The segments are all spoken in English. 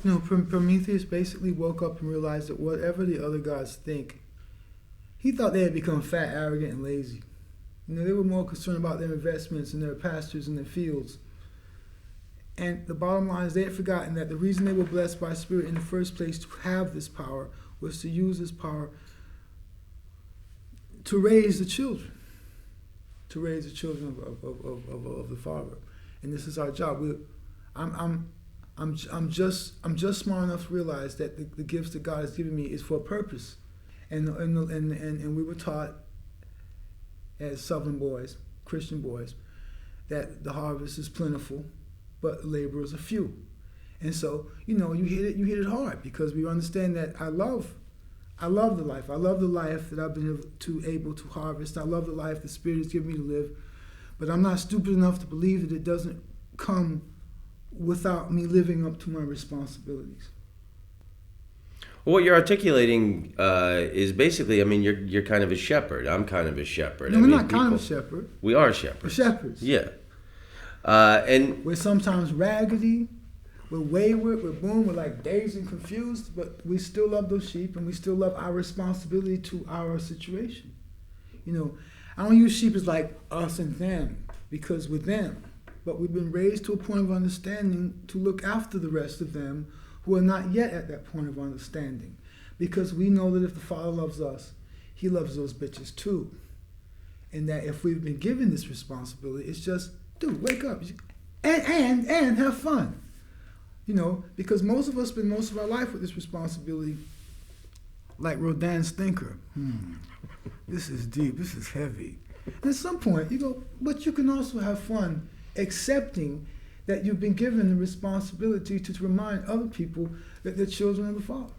You know, Prometheus basically woke up and realized that whatever the other gods think, he thought they had become fat, arrogant, and lazy. You know, they were more concerned about their investments and their pastures and their fields. And the bottom line is they had forgotten that the reason they were blessed by Spirit in the first place to have this power was to use this power to raise the children. To raise the children of the Father. And this is our job. I'm just smart enough to realize that the gifts that God has given me is for a purpose. And we were taught as Southern boys, Christian boys, that the harvest is plentiful, but laborers are few. And so, you know, you hit it hard, because we understand that I love the life. I love the life that I've been able to harvest. I love the life the Spirit has given me to live. But I'm not stupid enough to believe that it doesn't come without me living up to my responsibilities. Well, what you're articulating is basically, I mean, you're kind of a shepherd. I'm kind of a shepherd. No, we're not kind of a shepherd. We are shepherds. We're shepherds. Yeah. And we're sometimes raggedy, we're wayward, we're like dazed and confused, but we still love those sheep, and we still love our responsibility to our situation. You know, I don't use sheep as like us and them, because we're them. But we've been raised to a point of understanding to look after the rest of them who are not yet at that point of understanding. Because we know that if the Father loves us, he loves those bitches too. And that if we've been given this responsibility, it's just, dude, wake up and have fun. You know, because most of us spend most of our life with this responsibility, like Rodjan's thinker. This is deep, this is heavy. And at some point, you go, but you can also have fun accepting that you've been given the responsibility to remind other people that they're children of the Father.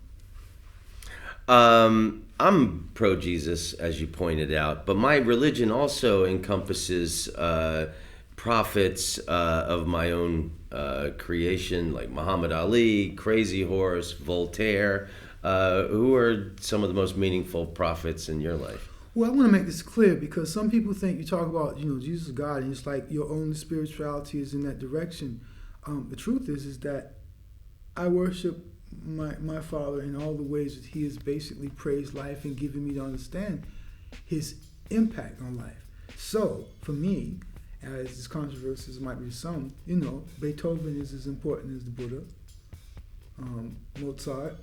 I'm pro-Jesus, as you pointed out, but my religion also encompasses prophets of my own creation, like Muhammad Ali, Crazy Horse, Voltaire. Who are some of the most meaningful prophets in your life? Well, I want to make this clear, because some people think you talk about, you know, Jesus is God, and it's like your own spirituality is in that direction. The truth is that I worship my Father in all the ways that he has basically praised life and given me to understand his impact on life. So, for me, as controversial as it might be to some, you know, Beethoven is as important as the Buddha. Mozart,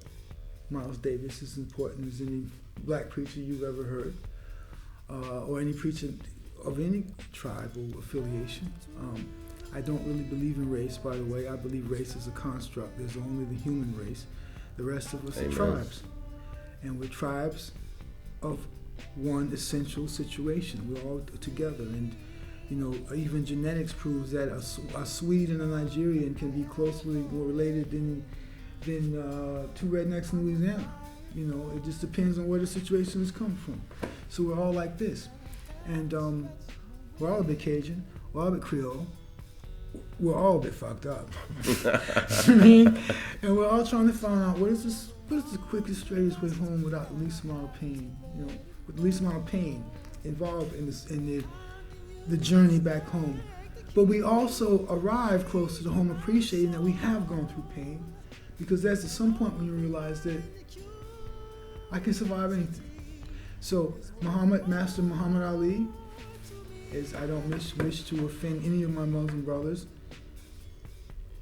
Miles Davis is as important as any black preacher you've ever heard, or any preacher of any tribal affiliation. I don't really believe in race, by the way. I believe race is a construct. There's only the human race. The rest of us are tribes. And we're tribes of one essential situation. We're all together. And, you know, even genetics proves that a Swede and a Nigerian can be closely more related than two rednecks in Louisiana. You know, it just depends on where the situation has come from. So we're all like this. And we're all a bit Cajun, we're all a bit Creole, we're all a bit fucked up. I mean, and we're all trying to find out what is the quickest, straightest way home without the least amount of pain, you know, with the least amount of pain involved in the journey back home. But we also arrive close to the home appreciating that we have gone through pain, because that's at some point when you realize that I can survive anything. So Master Muhammad Ali, I don't wish to offend any of my Muslim brothers,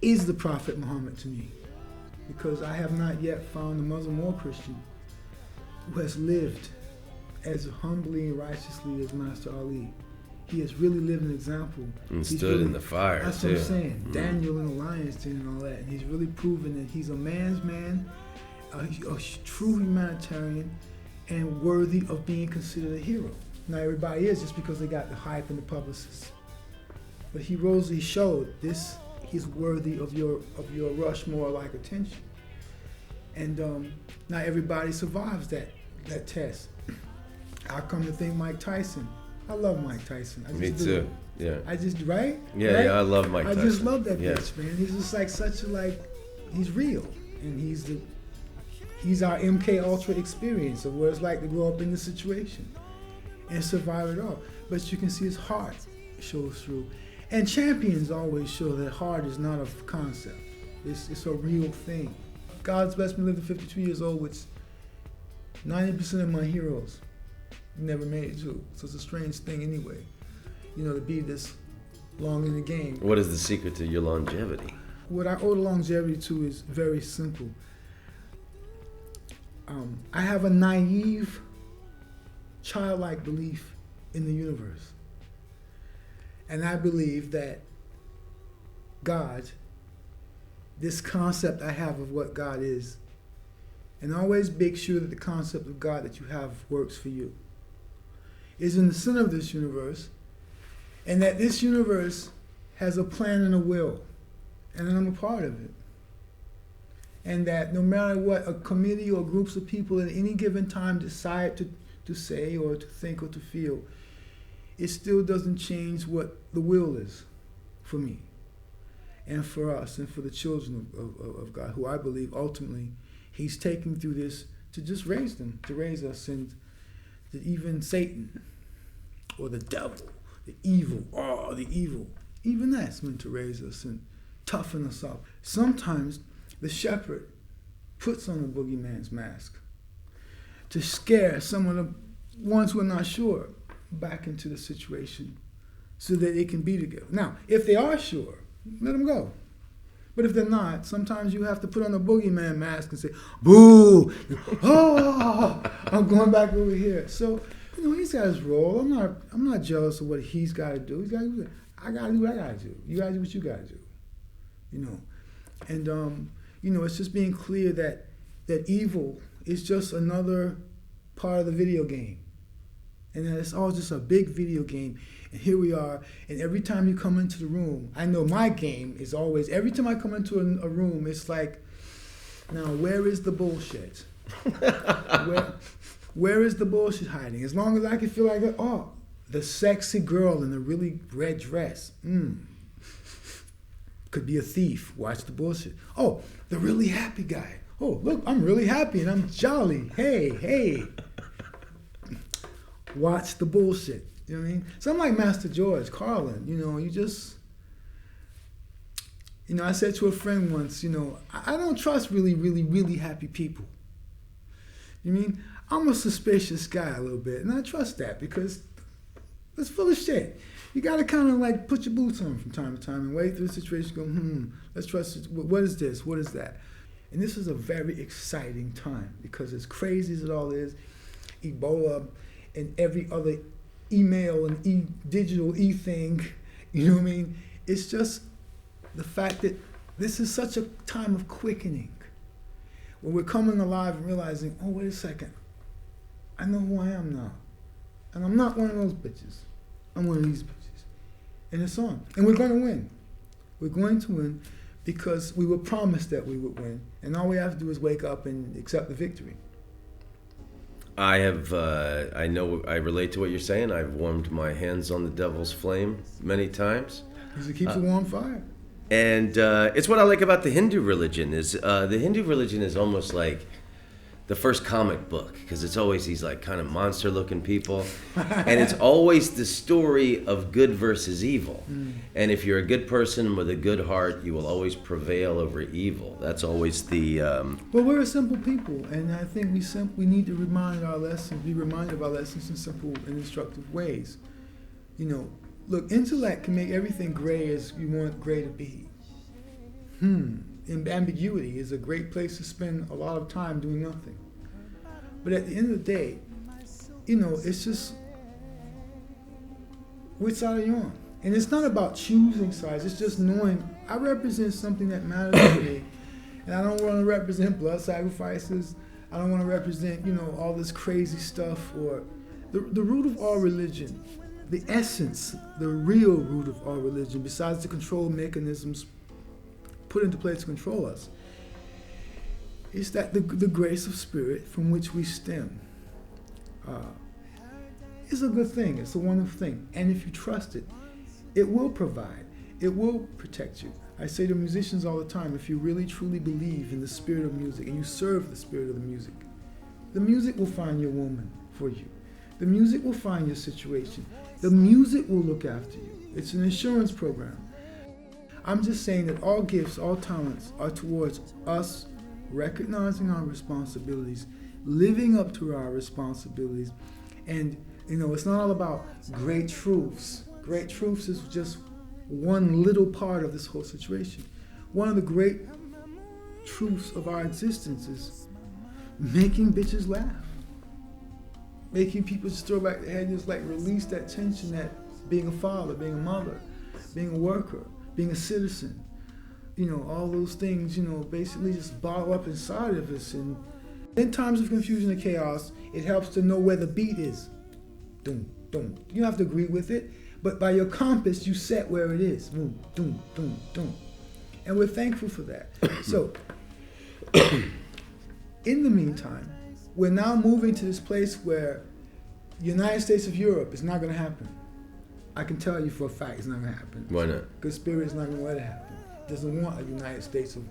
is the Prophet Muhammad to me, because I have not yet found a Muslim or Christian who has lived as humbly and righteously as Master Ali. He has really lived an example. And stood in the fire, that's too. What I'm saying. Daniel in the lion's den and all that. And he's really proven that he's a man's man, a true humanitarian, and worthy of being considered a hero. Not everybody is, just because they got the hype and the publicists. But he showed this. He's worthy of your Rushmore-like attention. And not everybody survives that test. I come to think Mike Tyson. I love Mike Tyson. Me too. Yeah. I just, right? Yeah, right? yeah, I love Mike Tyson. I just love that bitch, man. He's just like he's real. And he's our MK Ultra experience of what it's like to grow up in the situation and survive it all. But you can see his heart shows through. And champions always show that heart is not a concept. It's a real thing. God's blessed me to live to 52 years old, which 90% of my heroes never made it to. So it's a strange thing anyway, to be this long in the game. What is the secret to your longevity? What I owe the longevity to is very simple. I have a naive, childlike belief in the universe. And I believe that God, this concept I have of what God is, and always make sure that the concept of God that you have works for you, is in the center of this universe, and that this universe has a plan and a will, and I'm a part of it. And that no matter what a committee or groups of people at any given time decide to say or to think or to feel, it still doesn't change what the will is for me and for us and for the children of God, who I believe ultimately He's taking through this to just raise them, to raise us, and that even Satan or the devil, the evil, even that's meant to raise us and toughen us up. Sometimes the shepherd puts on the boogeyman's mask to scare some of the ones who are not sure back into the situation so that they can be together. Now, if they are sure, let them go. But if they're not, sometimes you have to put on the boogeyman mask and say, boo, oh, I'm going back over here. So, he's got his role. I'm not jealous of what he's got to do. I got to do what I got to do. You got to do what you got to do. And, it's just being clear that evil is just another part of the video game. And that it's all just a big video game. And here we are. And every time you come into the room, I know my game is always, every time I come into a room, it's like, now where is the bullshit? Where is the bullshit hiding? As long as I can feel like, the sexy girl in the really red dress. Could be a thief. Watch the bullshit. Oh, the really happy guy. Oh, look, I'm really happy and I'm jolly. Hey. Watch the bullshit. You know what I mean? So I'm like Master George Carlin. You just, I said to a friend once, I don't trust really, really, really happy people. You know what I mean? I'm a suspicious guy a little bit, and I trust that because it's full of shit. You got to kind of like put your boots on from time to time and wait through the situation, go, let's trust it. What is this? What is that? And this is a very exciting time because as crazy as it all is, Ebola and every other email and digital thing, you know what I mean? It's just the fact that this is such a time of quickening when we're coming alive and realizing, oh, wait a second, I know who I am now. And I'm not one of those bitches. I'm one of these bitches. And it's on. And we're going to win. We're going to win because we were promised that we would win. And all we have to do is wake up and accept the victory. I know I relate to what you're saying. I've warmed my hands on the devil's flame many times. Because it keeps a warm fire. And it's what I like about the Hindu religion is the Hindu religion is almost like the first comic book because it's always these like kind of monster looking people and it's always the story of good versus evil. And if you're a good person with a good heart, you will always prevail over evil. That's always the Well, we're a simple people, and I think we need to be reminded of our lessons in simple and instructive ways. Look, intellect can make everything gray as you want gray to be. And ambiguity is a great place to spend a lot of time doing nothing. But at the end of the day, it's just, which side are you on? And it's not about choosing sides, it's just knowing I represent something that matters to me. And I don't want to represent blood sacrifices. I don't want to represent, all this crazy stuff or the root of all religion, the essence, the real root of all religion, besides the control mechanisms put into place to control us, is that the grace of spirit from which we stem is a good thing. It's a wonderful thing. And if you trust it, it will provide. It will protect you. I say to musicians all the time, if you really truly believe in the spirit of music and you serve the spirit of the music will find your woman for you. The music will find your situation. The music will look after you. It's an insurance program. I'm just saying that all gifts, all talents are towards us recognizing our responsibilities, living up to our responsibilities. And, it's not all about great truths. Great truths is just one little part of this whole situation. One of the great truths of our existence is making bitches laugh. Making people just throw back their head and just like release that tension that being a father, being a mother, being a worker, being a citizen, all those things, basically just bottle up inside of us. And in times of confusion and chaos, it helps to know where the beat is. Doom, doom. You don't have to agree with it, but by your compass, you set where it is. Boom, doom, doom, doom. And we're thankful for that. So, in the meantime, we're now moving to this place where the United States of Europe is not going to happen. I can tell you for a fact it's not going to happen. Why not? Because Spirit is not going to let it happen. It doesn't want a United States of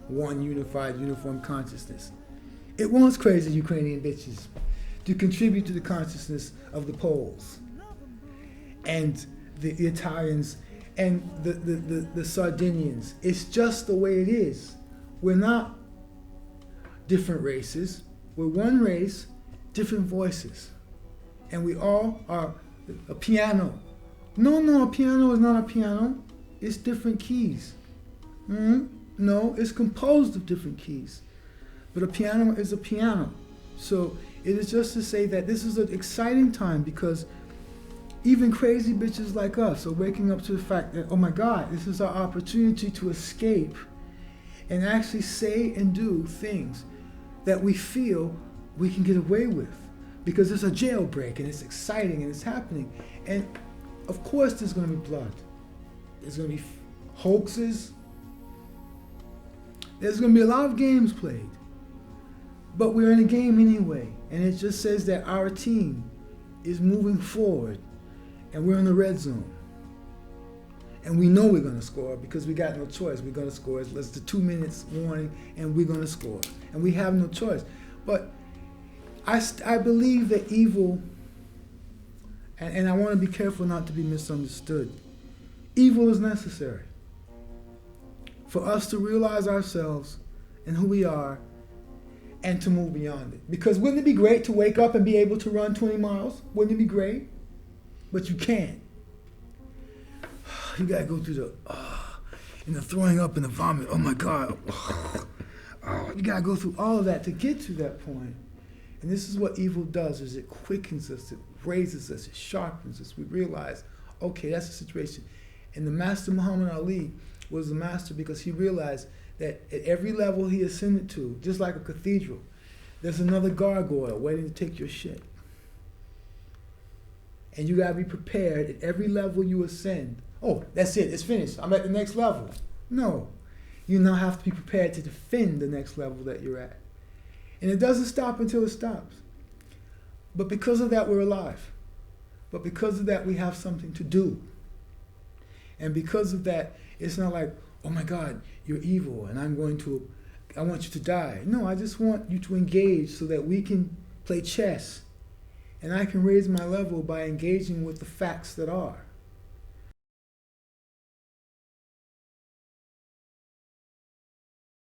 one unified, uniform consciousness. It wants crazy Ukrainian bitches to contribute to the consciousness of the Poles and the Italians and the Sardinians. It's just the way it is. We're not different races. We're one race, different voices. And we all are a piano. No, a piano is not a piano. It's different keys. No, it's composed of different keys. But a piano is a piano. So it is just to say that this is an exciting time because even crazy bitches like us are waking up to the fact that, oh my God, this is our opportunity to escape and actually say and do things that we feel we can get away with because it's a jailbreak and it's exciting and it's happening. And of course there's going to be blood. There's going to be hoaxes. There's going to be a lot of games played. But we're in a game anyway. And it just says that our team is moving forward and we're in the red zone. And we know we're going to score because we got no choice. We're going to score. It's the 2 minutes warning and we're going to score. And we have no choice. But I believe that evil, and I want to be careful not to be misunderstood, evil is necessary for us to realize ourselves and who we are and to move beyond it. Because wouldn't it be great to wake up and be able to run 20 miles? Wouldn't it be great? But you can't. You gotta go through the throwing up and the vomit. Oh my God. You gotta go through all of that to get to that point. And this is what evil does, is it quickens us, it raises us, it sharpens us. We realize, okay, that's the situation. And the master Muhammad Ali was the master because he realized that at every level he ascended to, just like a cathedral, there's another gargoyle waiting to take your shit. And you gotta be prepared at every level you ascend. Oh, that's it, it's finished, I'm at the next level. No, you now have to be prepared to defend the next level that you're at. And it doesn't stop until it stops. But because of that, we're alive. But because of that, we have something to do. And because of that, it's not like, oh my God, you're evil and I want you to die. No, I just want you to engage so that we can play chess. And I can raise my level by engaging with the facts that are.